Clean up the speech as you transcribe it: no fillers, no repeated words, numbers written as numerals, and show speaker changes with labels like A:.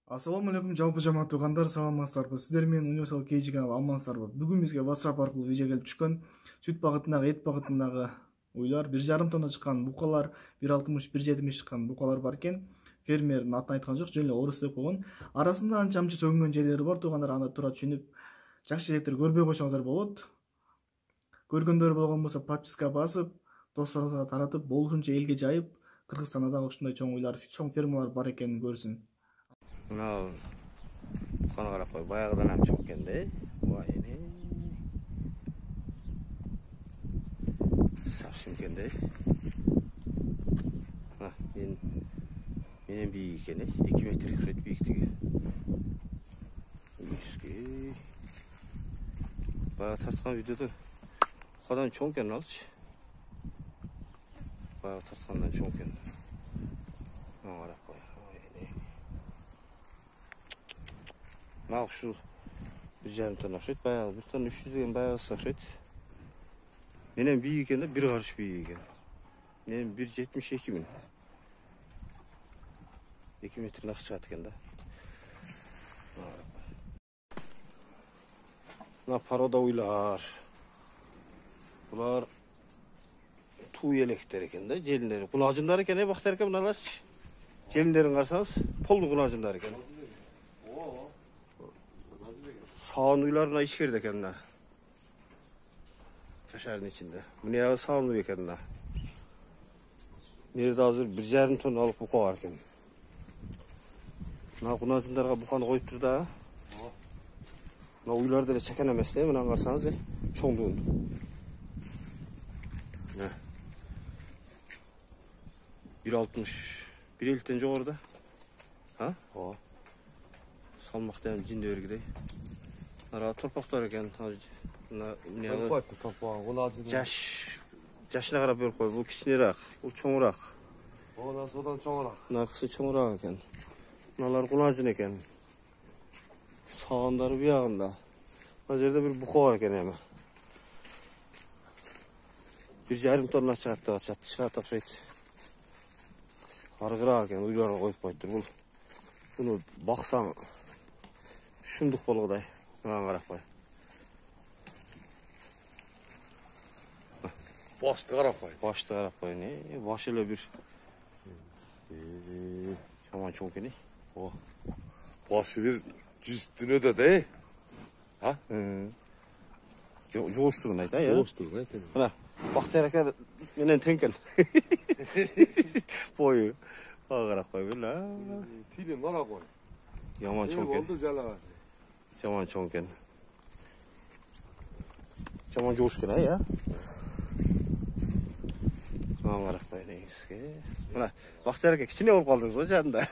A: Assalamu алейкум жалпы жамаат туугандар, саламатсыздарбы? Сиздер менен Универсал Кейджи каналы амансыздарбы? Бүгүн бизге WhatsApp аркылуу видео келип түшкөн. Сүт багытындагы, эт багытындагы уйлар, 1,5 тонна чыккан букалар, 1,60-1,70 чыккан букалар бар экен. Фермердин атын айткан жок, жөн эле орус деп койгон. Арасында анча амча сөгүнгөн жерлери бар, туугандар, аны туура түшүнүп, жакшы электер көрбөй койсоңуздар болот. Көргөндөр болгон болсо подписка басып, досторуңузга таратып, болушунча элге жайып, Кыргызстанда дагы ушундай чоң уйлар, чоң фермалар бар экенин көрсүн.
B: Мына буканы карап кой, баягыдан ham чоң экен да. Вайне. Совсем экен да. Менен бийик экен, 2 метр окшойт бийиктиги. Үйске. Баягы тарткан видеодо букадан чоң экен алчы. Баягы тарткандан чоң экен. Мына карап кой. Мал şu 1,5 tonna okşayt, bayağı 1 tonna 300 деген баягысы окшойт. Менен бийик экен да, 1 карыш бийик экен. Менен 1,72 миң. 2 метр нак чыгат экен да. Мына порода уйлар. Булар туу электер экен да, желиндери. Кунажындар экен, бактар экен мыналарчы. Желиндерин карасаңыз, полдуу кунажындар экен. Sağın uylarına işkirdi kendine. Kaşarın içinde. Bu ne yağı sağın uyu kendine. Nerede hazır 1,5 ton alıp buka varken. Buna kunacınlarga bukanı koyup dur da. Buna uylarda da çeken emesi değil mi? Buna karsanız ya. Çoğunluğun. Ne? 1,60. 1,50'den çok orada. Ha? O. Salmakta cinde örgüde. Ara torpaklar eкен. Ne var? Жашына карап берип кой. Бул кичинерээк, бул чоңураак.
C: Ona sodan çoğurak.
B: Мынакысы чоңураак экен. Мыналар кунажын экен. Сагандары буягында. Мына жерде бир бука бар экен эми. 1,5 tonna чыгат деп атышат. Чыгат окшойт. Арыгыраак экен, уйларга коюп коюптур. Бул буну баксаң шундук болгодай. Mına qaraq qoy.
C: Başlı qaraq qoy.
B: Başlı qaraq qoy ne? Baş elə bir Yaman çoğ keni.
C: O. Başı bir cüzdünü de de. Ha?
B: Joğuştuğun ayda ya.
C: Joğuştuğun ayda.
B: Buna bakterakar menen tenken. Boyu. Qaraq qoy böyle.
C: Tilin qaraq qoy.
B: Yaman çoğ keni.
C: Oldu jala.
B: Jaman çoğ eкен. Jaman joğuş eкен ya. Mına qaraq qoy neyse. Mına baxtlarga kichine bo'lib qoldingiz o janda.